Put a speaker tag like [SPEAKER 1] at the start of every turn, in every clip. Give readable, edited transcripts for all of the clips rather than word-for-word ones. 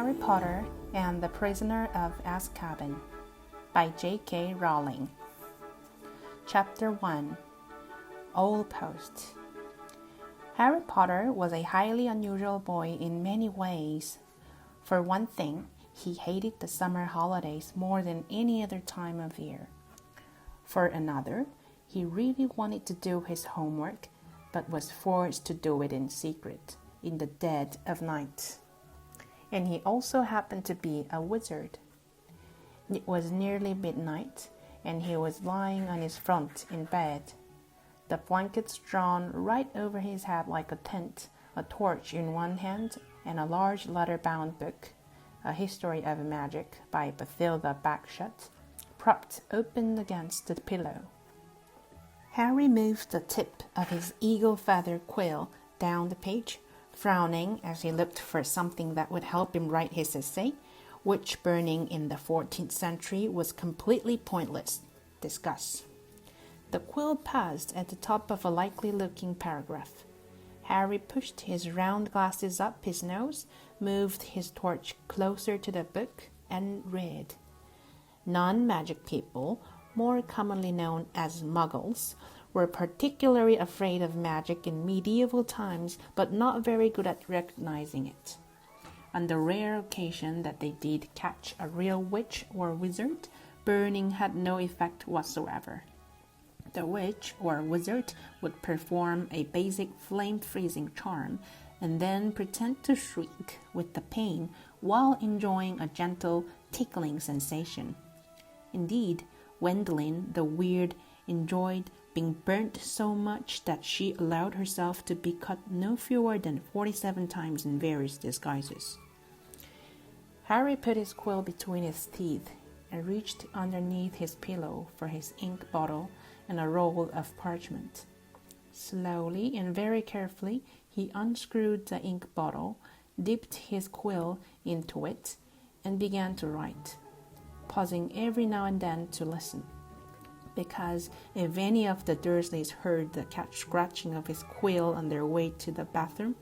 [SPEAKER 1] Harry Potter and the Prisoner of Azkaban by J.K. Rowling. Chapter 1. Old Post. Harry Potter was a highly unusual boy in many ways. For one thing, he hated the summer holidays more than any other time of year. For another, he really wanted to do his homework, but was forced to do it in secret, in the dead of night. And he also happened to be a wizard. It was nearly midnight, and he was lying on his front in bed, the blankets drawn right over his head like a tent, a torch in one hand, and a large leather-bound book, A History of Magic by Bathilda Bagshot, propped open against the pillow. Harry moved the tip of his eagle feather quill down the page, frowning as he looked for something that would help him write his essay, witch burning in the 14th century was completely pointless. Discuss. The quill paused at the top of a likely-looking paragraph. Harry pushed his round glasses up his nose, moved his torch closer to the book, and read. Non-magic people, more commonly known as muggles, were particularly afraid of magic in medieval times, but not very good at recognizing it. On the rare occasion that they did catch a real witch or wizard, burning had no effect whatsoever. The witch or wizard would perform a basic flame-freezing charm and then pretend to shriek with the pain while enjoying a gentle, tickling sensation. Indeed, Gwendolen, the weird, enjoyed being burnt so much that she allowed herself to be cut no fewer than 47 times in various disguises. Harry put his quill between his teeth and reached underneath his pillow for his ink bottle and a roll of parchment. Slowly and very carefully, he unscrewed the ink bottle, dipped his quill into it, and began to write, pausing every now and then to listen. Because if any of the Dursleys heard the cat scratching of his quill on their way to the bathroom,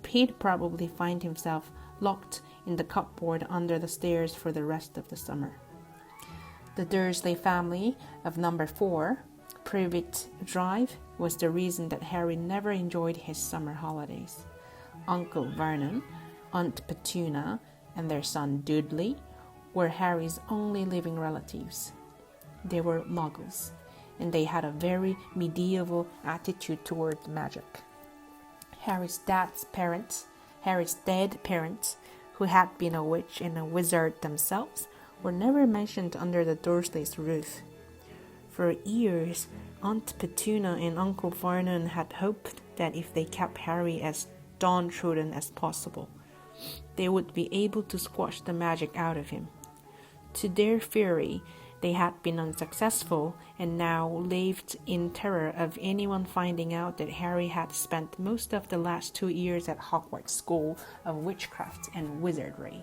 [SPEAKER 1] he'd probably find himself locked in the cupboard under the stairs for the rest of the summer. The Dursley family of number 4, Privet Drive, was the reason that Harry never enjoyed his summer holidays. Uncle Vernon, Aunt Petunia, and their son Dudley were Harry's only living relatives. They were muggles, and they had a very medieval attitude toward magic. Harry's dead parents, who had been a witch and a wizard themselves, were never mentioned under the Dursleys' roof. For years, Aunt Petunia and Uncle Vernon had hoped that if they kept Harry as downtrodden as possible, they would be able to squash the magic out of him. To their fury, they had been unsuccessful and now lived in terror of anyone finding out that Harry had spent most of the last 2 years at Hogwarts School of Witchcraft and Wizardry.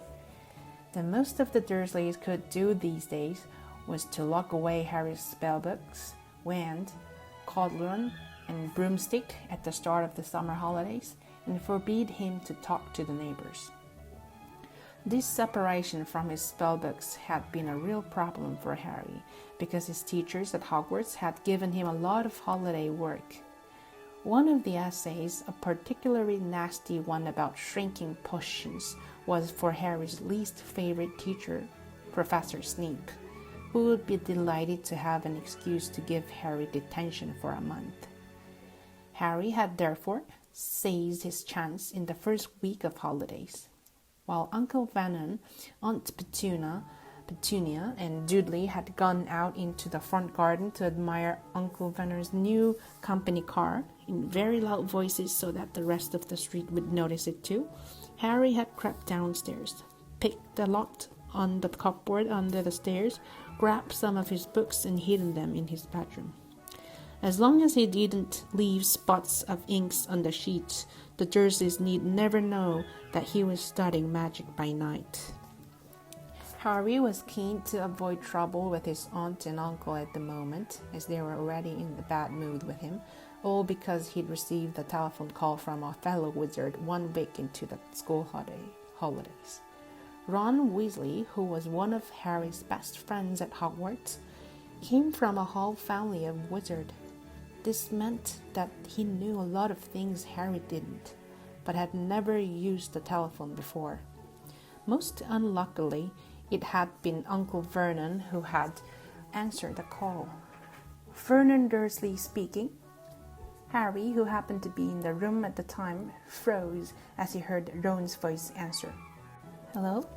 [SPEAKER 1] The most of the Dursleys could do these days was to lock away Harry's spellbooks, wand, cauldron, and broomstick at the start of the summer holidays and forbid him to talk to the neighbors. This separation from his spellbooks had been a real problem for Harry because his teachers at Hogwarts had given him a lot of holiday work. One of the essays, a particularly nasty one about shrinking potions, was for Harry's least favorite teacher, Professor Snape, who would be delighted to have an excuse to give Harry detention for a month. Harry had therefore seized his chance in the first week of holidays. While Uncle Vernon, Aunt Petunia, and Dudley had gone out into the front garden to admire Uncle Vernon's new company car in very loud voices so that the rest of the street would notice it too, Harry had crept downstairs, picked the lock on the cupboard under the stairs, grabbed some of his books and hidden them in his bedroom. As long as he didn't leave spots of inks on the sheets, the Dursleys need never know that he was studying magic by night. Harry was keen to avoid trouble with his aunt and uncle at the moment, as they were already in a bad mood with him, all because he'd received a telephone call from a fellow wizard 1 week into the school holidays. Ron Weasley, who was one of Harry's best friends at Hogwarts, came from a whole family of wizards. This meant that he knew a lot of things Harry didn't, but had never used the telephone before. Most unluckily, it had been Uncle Vernon who had answered the call. Vernon Dursley speaking. Harry, who happened to be in the room at the time, froze as he heard Ron's voice answer. Hello?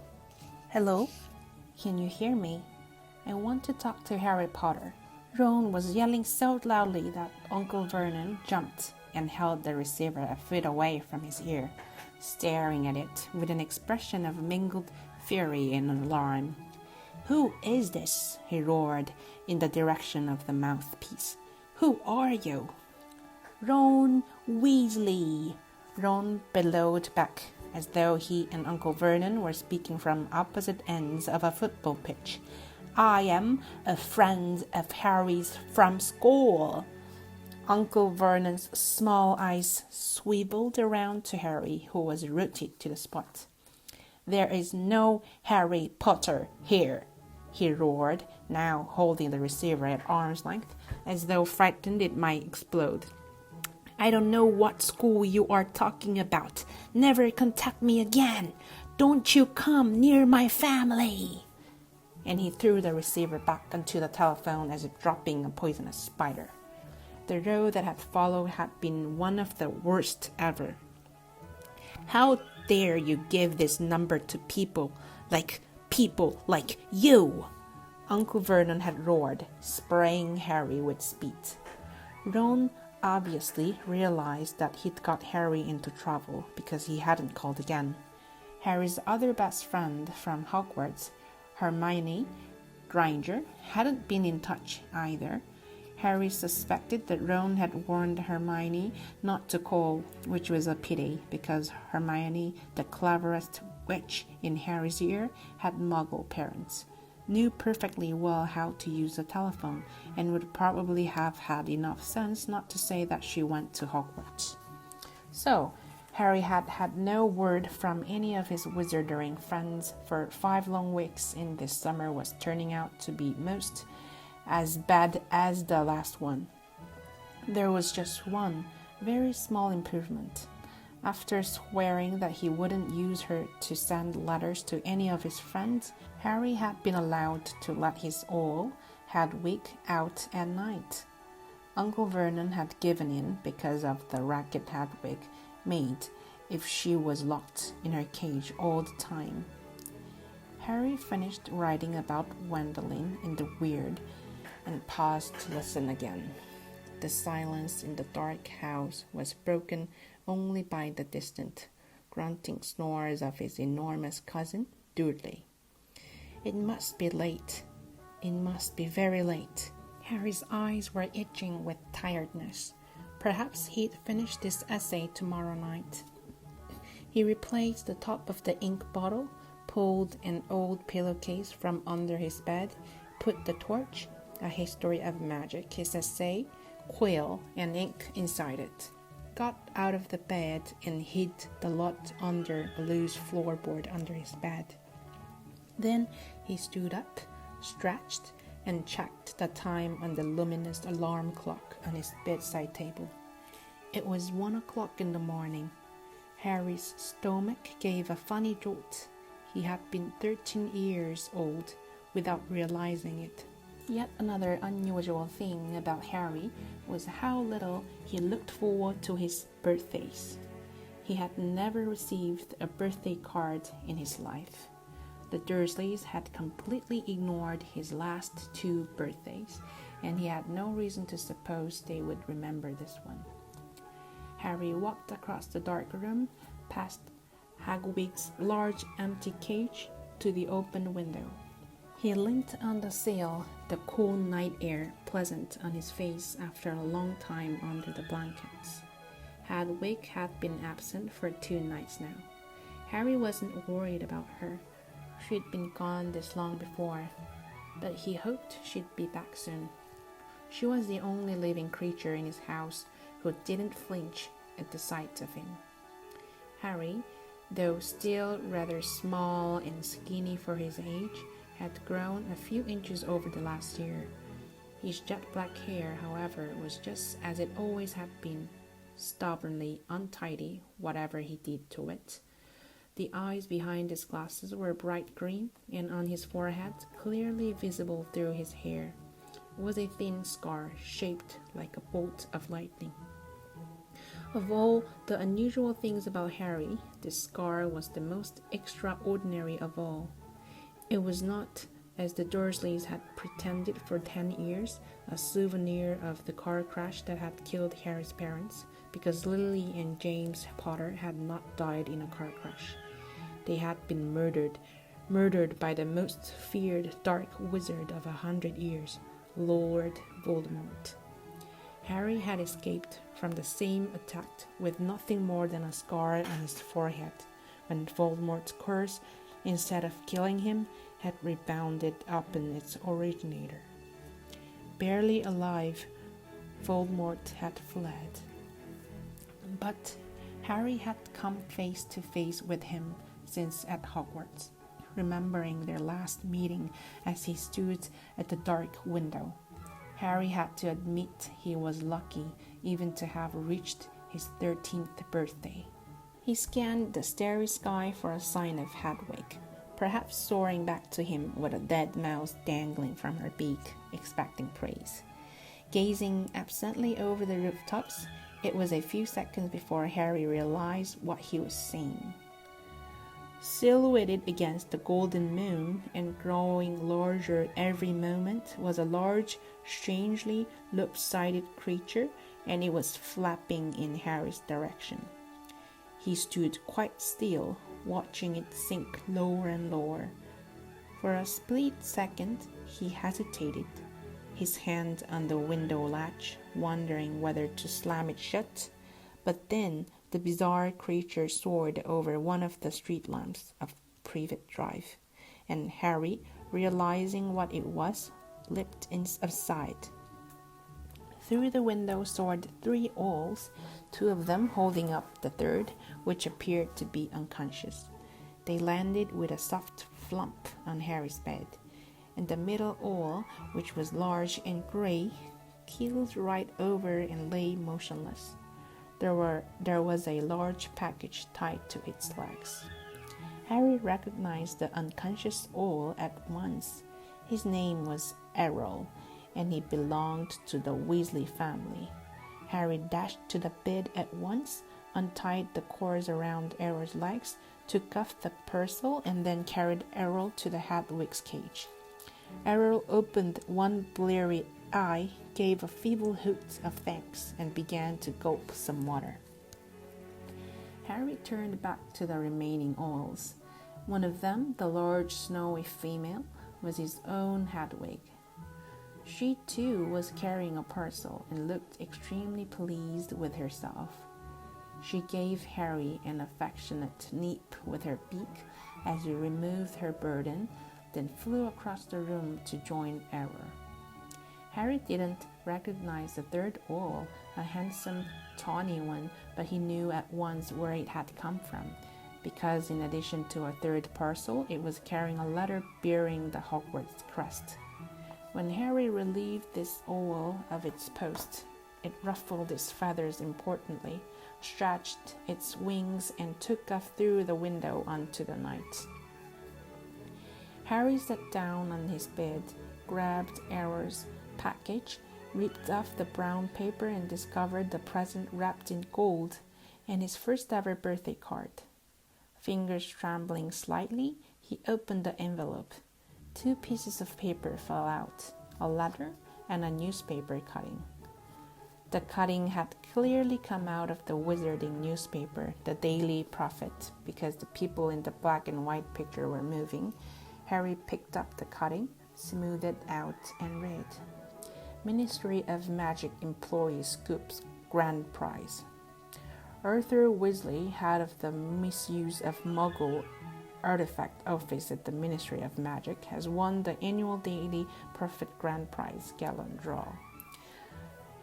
[SPEAKER 1] Hello? Can you hear me? I want to talk to Harry Potter. Ron was yelling so loudly that Uncle Vernon jumped and held the receiver a foot away from his ear, staring at it with an expression of mingled fury and alarm. Who is this? He roared in the direction of the mouthpiece. Who are you? Ron Weasley, Ron bellowed back, as though he and Uncle Vernon were speaking from opposite ends of a football pitch. I am a friend of Harry's from school. Uncle Vernon's small eyes swiveled around to Harry, who was rooted to the spot. There is no Harry Potter here, he roared, now holding the receiver at arm's length, as though frightened it might explode. I don't know what school you are talking about. Never contact me again. Don't you come near my family. And he threw the receiver back onto the telephone as if dropping a poisonous spider. The row that had followed had been one of the worst ever. How dare you give this number to people like you? Uncle Vernon had roared, spraying Harry with spit. Ron obviously realized that he'd got Harry into trouble because he hadn't called again. Harry's other best friend from Hogwarts, Hermione Granger, hadn't been in touch either. Harry suspected that Ron had warned Hermione not to call, which was a pity because Hermione, the cleverest witch in Harry's ear, had Muggle parents, knew perfectly well how to use a telephone, and would probably have had enough sense not to say that she went to Hogwarts. So, Harry had had no word from any of his wizarding friends for 5 long weeks, and this summer was turning out to be most as bad as the last one. There was just one very small improvement. After swearing that he wouldn't use her to send letters to any of his friends, Harry had been allowed to let his owl Hedwig out at night. Uncle Vernon had given in because of the racket Hedwig made if she was locked in her cage all the time. Harry finished writing about Gwendoline in the weird and paused to listen again. The silence in the dark house was broken only by the distant, grunting snores of his enormous cousin, Dudley. It must be late. It must be very late. Harry's eyes were itching with tiredness. Perhaps he'd finish this essay tomorrow night. He replaced the top of the ink bottle, pulled an old pillowcase from under his bed, put the torch, a history of magic, his essay, quill, and ink inside it, got out of the bed and hid the lot under a loose floorboard under his bed. Then he stood up, stretched, and checked the time on the luminous alarm clock on his bedside table. It was 1 o'clock in the morning. Harry's stomach gave a funny jolt. He had been 13 years old without realizing it. Yet another unusual thing about Harry was how little he looked forward to his birthdays. He had never received a birthday card in his life. The Dursleys had completely ignored his last 2 birthdays, and he had no reason to suppose they would remember this one. Harry walked across the dark room, past Hedwig's large empty cage, to the open window. He leaned on the sill, the cool night air pleasant on his face after a long time under the blankets. Hedwig had been absent for 2 nights now. Harry wasn't worried about her. She'd been gone this long before, but he hoped she'd be back soon. She was the only living creature in his house who didn't flinch at the sight of him. Harry, though still rather small and skinny for his age, had grown a few inches over the last year. His jet black hair, however, was just as it always had been, stubbornly untidy, whatever he did to it. The eyes behind his glasses were bright green, and on his forehead, clearly visible through his hair, was a thin scar shaped like a bolt of lightning. Of all the unusual things about Harry, this scar was the most extraordinary of all. It was not, as the Dursleys had pretended for 10 years, a souvenir of the car crash that had killed Harry's parents, because Lily and James Potter had not died in a car crash. They had been murdered by the most feared dark wizard of 100 years, Lord Voldemort. Harry had escaped from the same attack with nothing more than a scar on his forehead, when Voldemort's curse, instead of killing him, had rebounded upon its originator. Barely alive, Voldemort had fled. But Harry had come face to face with him since at Hogwarts, remembering their last meeting as he stood at the dark window. Harry had to admit he was lucky even to have reached his 13th birthday. He scanned the starry sky for a sign of Hedwig, perhaps soaring back to him with a dead mouse dangling from her beak, expecting praise. Gazing absently over the rooftops, it was a few seconds before Harry realized what he was seeing. Silhouetted against the golden moon and growing larger every moment was a large, strangely lopsided creature, and it was flapping in Harry's direction. He stood quite still, watching it sink lower and lower. For a split second, he hesitated, his hand on the window latch, wondering whether to slam it shut. But then the bizarre creature soared over one of the street lamps of Privet Drive, and Harry, realizing what it was, leaped aside. Through the window soared 3 owls, 2 of them holding up the third, which appeared to be unconscious. They landed with a soft flump on Harry's bed, and the middle owl, which was large and gray, keeled right over and lay motionless. There was a large package tied to its legs. Harry recognized the unconscious owl at once. His name was Errol, and he belonged to the Weasley family. Harry dashed to the bed at once, untied the cords around Errol's legs, took off the parcel, and then carried Errol to the Hedwig's cage. Errol opened one bleary eye, gave a feeble hoot of thanks, and began to gulp some water. Harry turned back to the remaining owls. One of them, the large snowy female, was his own Hedwig. She too was carrying a parcel and looked extremely pleased with herself. She gave Harry an affectionate nip with her beak as he removed her burden, then flew across the room to join Errol. Harry didn't recognize the third owl, a handsome, tawny one, but he knew at once where it had come from, because in addition to a third parcel, it was carrying a letter bearing the Hogwarts crest. When Harry relieved this owl of its post, it ruffled its feathers importantly, stretched its wings, and took off through the window onto the night. Harry sat down on his bed, grabbed Errol's package, ripped off the brown paper, and discovered the present wrapped in gold and his first ever birthday card. Fingers trembling slightly, he opened the envelope. 2 pieces of paper fell out, a letter and a newspaper cutting. The cutting had clearly come out of the wizarding newspaper, the Daily Prophet, because the people in the black and white picture were moving. Harry picked up the cutting, smoothed it out, and read, Ministry of Magic Employee Scoops Grand Prize. Arthur Weasley, head of the Misuse of Muggle Artifact Office at the Ministry of Magic, has won the annual Daily Prophet Grand Prize Gallon Draw.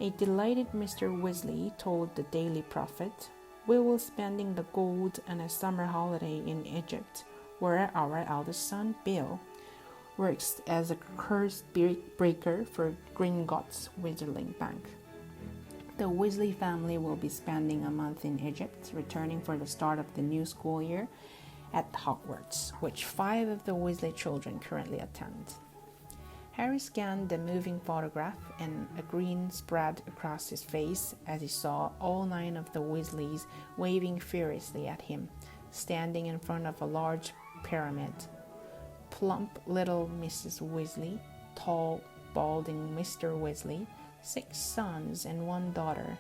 [SPEAKER 1] A delighted Mr. Weasley told the Daily Prophet, We will spending the gold and a summer holiday in Egypt, where our eldest son, Bill, works as a curse breaker for Gringotts Wizarding Bank. The Weasley family will be spending a month in Egypt, returning for the start of the new school year at Hogwarts, which 5 of the Weasley children currently attend. Harry scanned the moving photograph, and a grin spread across his face as he saw all 9 of the Weasleys waving furiously at him, standing in front of a large pyramid. Plump little Mrs. Weasley, tall, balding Mr. Weasley, 6 sons and 1 daughter,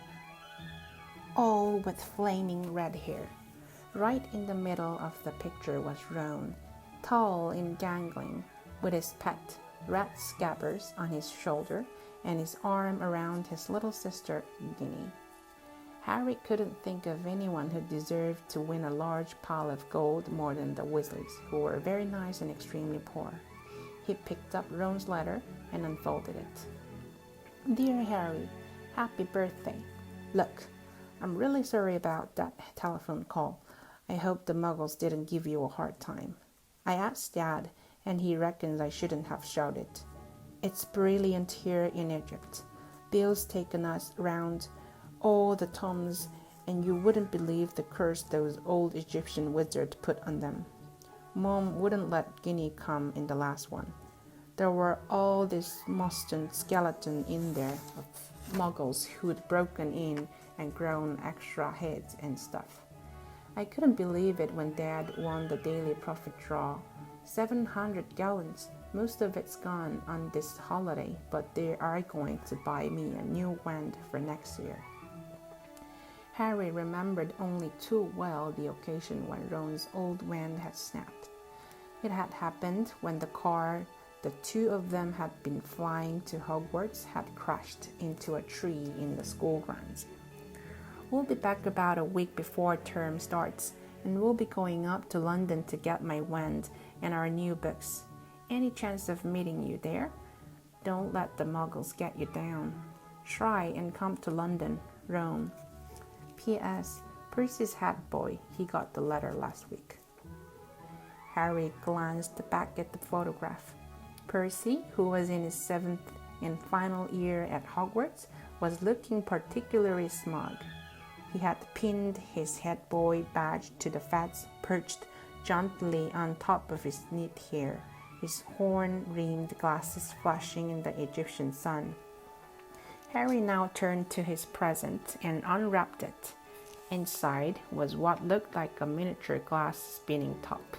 [SPEAKER 1] all with flaming red hair. Right in the middle of the picture was Ron, tall and gangling, with his pet red Scabbers on his shoulder and his arm around his little sister Ginny. Harry couldn't think of anyone who deserved to win a large pile of gold more than the Weasleys, who were very nice and extremely poor. He picked up Ron's letter and unfolded it. Dear Harry, happy birthday. Look, I'm really sorry about that telephone call. I hope the Muggles didn't give you a hard time. I asked Dad, and he reckons I shouldn't have shouted. It's brilliant here in Egypt. Bill's taken us around all the tombs, and you wouldn't believe the curse those old Egyptian wizards put on them. Mom wouldn't let Ginny come in the last one. There were all these Moston skeletons in there of Muggles who'd broken in and grown extra heads and stuff. I couldn't believe it when Dad won the daily profit draw. 700 gallons. Most of it's gone on this holiday, but they are going to buy me a new wand for next year. Harry remembered only too well the occasion when Ron's old wand had snapped. It had happened when the car the 2 of them had been flying to Hogwarts had crashed into a tree in the school grounds. We'll be back about a week before term starts, and we'll be going up to London to get my wand and our new books. Any chance of meeting you there? Don't let the Muggles get you down. Try and come to London, Ron. P.S. Percy's hat boy, he got the letter last week. Harry glanced back at the photograph. Percy, who was in his 7th and final year at Hogwarts, was looking particularly smug. He had pinned his head boy badge to the fats perched jauntily on top of his neat hair, his horn-rimmed glasses flashing in the Egyptian sun. Harry now turned to his present and unwrapped it. Inside was what looked like a miniature glass spinning top.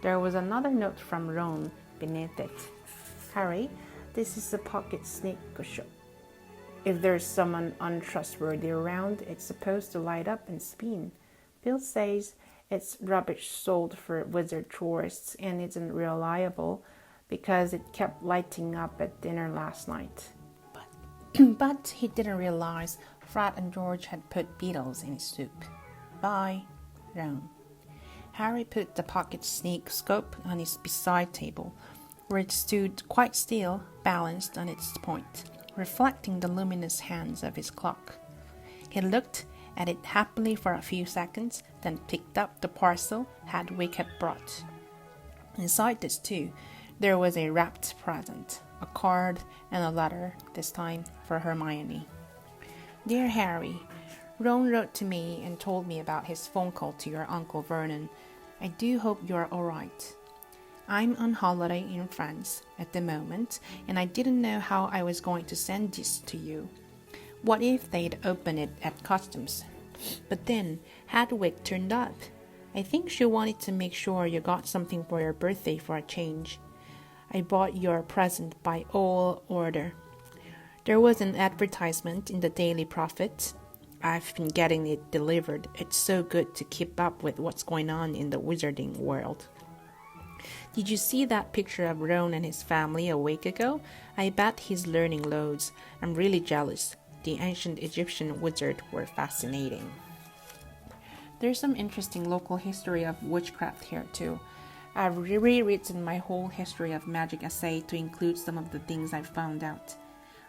[SPEAKER 1] There was another note from Ron beneath it. Harry, this is a pocket snake show. If there's someone untrustworthy around, it's supposed to light up and spin. Bill says it's rubbish sold for wizard tourists and isn't reliable because it kept lighting up at dinner last night. But he didn't realize Fred and George had put beetles in his soup. Bye, Ron. Harry put the pocket snake scope on his beside table, where it stood quite still, balanced on its point, reflecting the luminous hands of his clock. He looked at it happily for a few seconds, then picked up the parcel Hedwig had brought. Inside this, too, there was a wrapped present, a card and a letter, this time for Hermione. Dear Harry, Ron wrote to me and told me about his phone call to your Uncle Vernon. I do hope you're all right. I'm on holiday in France at the moment, and I didn't know how I was going to send this to you. What if they'd open it at customs? But then Hedwig turned up. I think she wanted to make sure you got something for your birthday for a change. I bought your present by all order. There was an advertisement in the Daily Prophet. I've been getting it delivered. It's so good to keep up with what's going on in the wizarding world. Did you see that picture of Ron and his family a week ago? I bet he's learning loads. I'm really jealous. The ancient Egyptian wizards were fascinating. There's some interesting local history of witchcraft here too. I've rewritten my whole history of magic essay to include some of the things I've found out.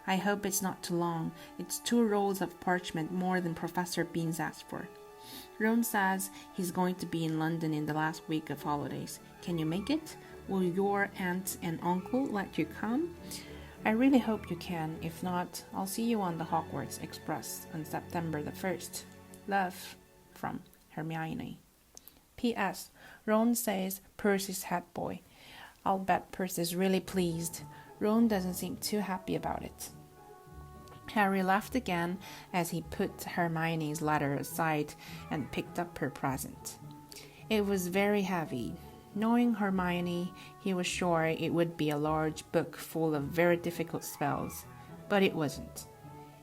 [SPEAKER 1] I hope it's not too long. It's 2 rolls of parchment more than Professor Beans asked for. Ron says he's going to be in London in the last week of holidays. Can you make it? Will your aunt and uncle let you come? I really hope you can. If not, I'll see you on the Hogwarts Express on September the 1st. Love, from Hermione. P.S. Ron says Percy's head boy. I'll bet Percy's really pleased. Ron doesn't seem too happy about it. Harry laughed again as he put Hermione's letter aside and picked up her present. It was very heavy. Knowing Hermione, he was sure it would be a large book full of very difficult spells, but it wasn't.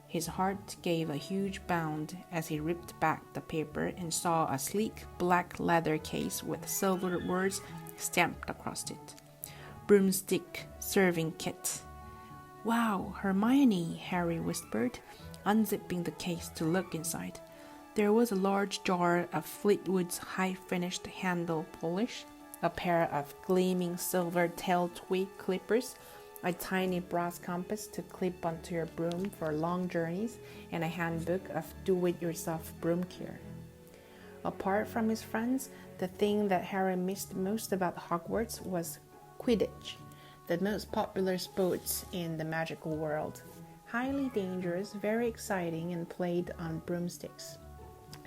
[SPEAKER 1] His heart gave a huge bound as he ripped back the paper and saw a sleek black leather case with silver words stamped across it. Broomstick serving kit. Wow, Hermione, Harry whispered, unzipping the case to look inside. There was a large jar of Fleetwood's high-finished handle polish, a pair of gleaming silver tail twig clippers, a tiny brass compass to clip onto your broom for long journeys, and a handbook of do-it-yourself broom care. Apart from his friends, the thing that Harry missed most about Hogwarts was Quidditch, the most popular sports in the magical world. Highly dangerous, very exciting, and played on broomsticks.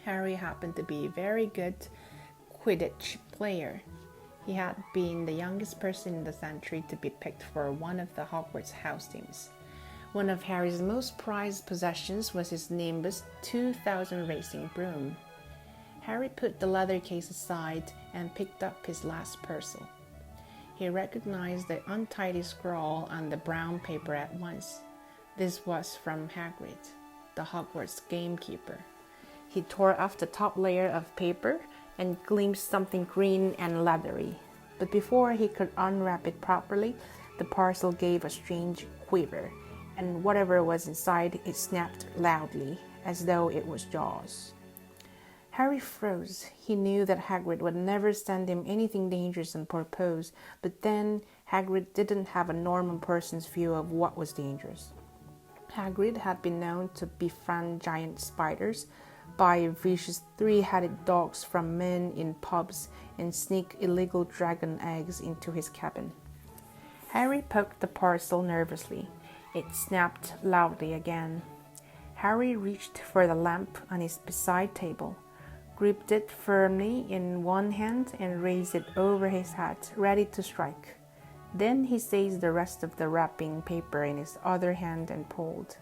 [SPEAKER 1] Harry happened to be a very good Quidditch player. He had been the youngest person in the century to be picked for one of the Hogwarts house teams. One of Harry's most prized possessions was his Nimbus 2000 racing broom. Harry put the leather case aside and picked up his last parcel. He recognized the untidy scrawl on the brown paper at once. This was from Hagrid, the Hogwarts gamekeeper. He tore off the top layer of paper and glimpsed something green and leathery. But before he could unwrap it properly, the parcel gave a strange quiver, and whatever was inside, it snapped loudly, as though it was Jaws. Harry froze. He knew that Hagrid would never send him anything dangerous on purpose, but then Hagrid didn't have a normal person's view of what was dangerous. Hagrid had been known to befriend giant spiders, buy vicious three-headed dogs from men in pubs, and sneak illegal dragon eggs into his cabin. Harry poked the parcel nervously. It snapped loudly again. Harry reached for the lamp on his beside table, gripped it firmly in one hand and raised it over his head, ready to strike. Then he seized the rest of the wrapping paper in his other hand and pulled,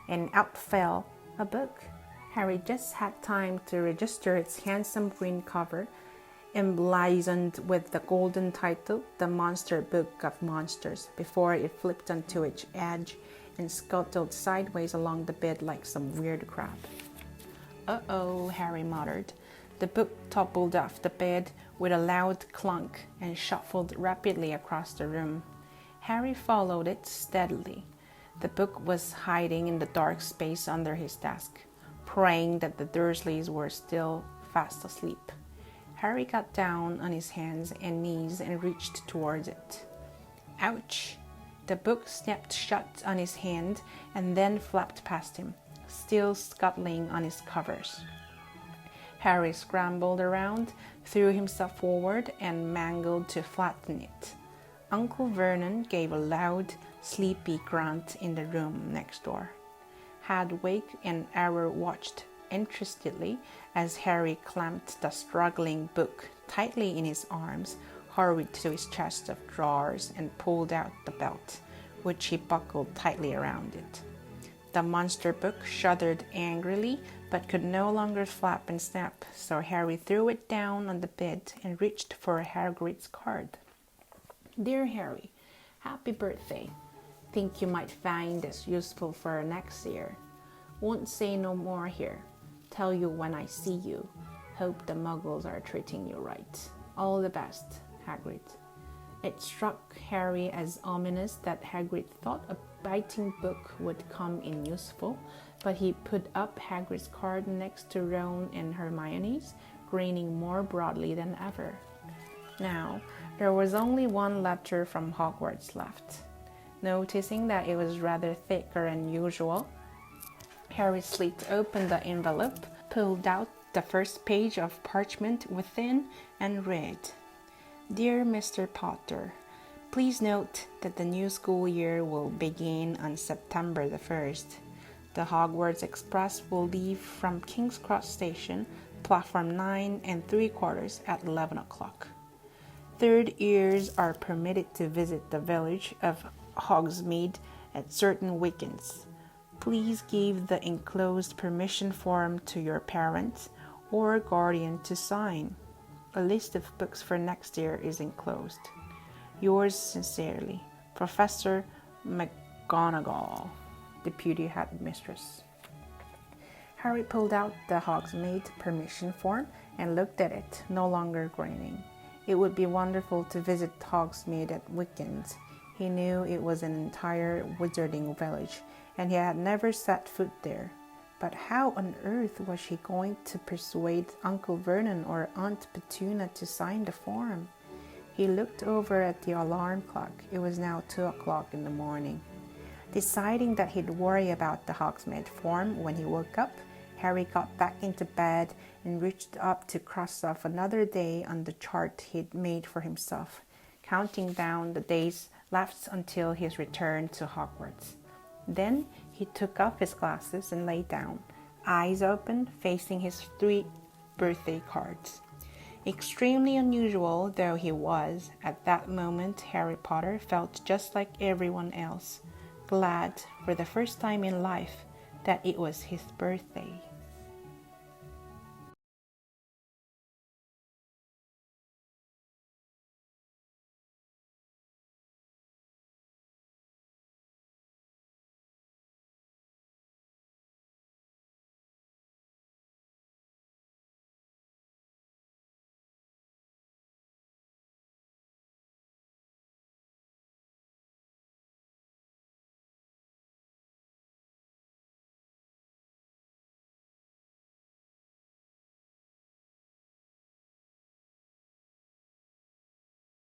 [SPEAKER 1] and out fell a book. Harry just had time to register its handsome green cover, emblazoned with the golden title, The Monster Book of Monsters, before it flipped onto its edge and scuttled sideways along the bed like some weird crab. Uh-oh, Harry muttered. The book toppled off the bed with a loud clunk and shuffled rapidly across the room. Harry followed it steadily. The book was hiding in the dark space under his desk, praying that the Dursleys were still fast asleep. Harry got down on his hands and knees and reached towards it. Ouch! The book snapped shut on his hand and then flapped past him, still scuttling on its covers. Harry scrambled around, threw himself forward, and mangled to flatten it. Uncle Vernon gave a loud, sleepy grunt in the room next door. Hedwig and Arrow watched interestedly as Harry clamped the struggling book tightly in his arms, hurried to his chest of drawers, and pulled out the belt, which he buckled tightly around it. The monster book shuddered angrily, but could no longer flap and snap, so Harry threw it down on the bed and reached for Hagrid's card. Dear Harry, happy birthday. Think you might find this useful for next year. Won't say no more here. Tell you when I see you. Hope the muggles are treating you right. All the best, Hagrid. It struck Harry as ominous that Hagrid thought a biting book would come in useful, but he put up Hagrid's card next to Ron and Hermione's, grinning more broadly than ever. Now, there was only one letter from Hogwarts left. Noticing that it was rather thicker than usual, Harry slit open the envelope, pulled out the first page of parchment within and read, Dear Mr. Potter, please note that the new school year will begin on September the 1st. The Hogwarts Express will leave from King's Cross Station, platform 9 3/4 at 11 o'clock. Third years are permitted to visit the village of Hogsmeade at certain weekends. Please give the enclosed permission form to your parents or guardian to sign. A list of books for next year is enclosed. Yours sincerely, Professor McGonagall, Deputy Headmistress. Harry pulled out the Hogsmeade permission form and looked at it, no longer grinning. It would be wonderful to visit Hogsmeade at weekends. He knew it was an entire wizarding village, and he had never set foot there. But how on earth was he going to persuade Uncle Vernon or Aunt Petunia to sign the form? He looked over at the alarm clock. It was now 2 o'clock in the morning. Deciding that he'd worry about the Hogsmeade form when he woke up, Harry got back into bed and reached up to cross off another day on the chart he'd made for himself, counting down the days left until his return to Hogwarts. Then he took off his glasses and lay down, eyes open, facing his 3 birthday cards. Extremely unusual though he was, at that moment Harry Potter felt just like everyone else, glad for the first time in life that it was his birthday.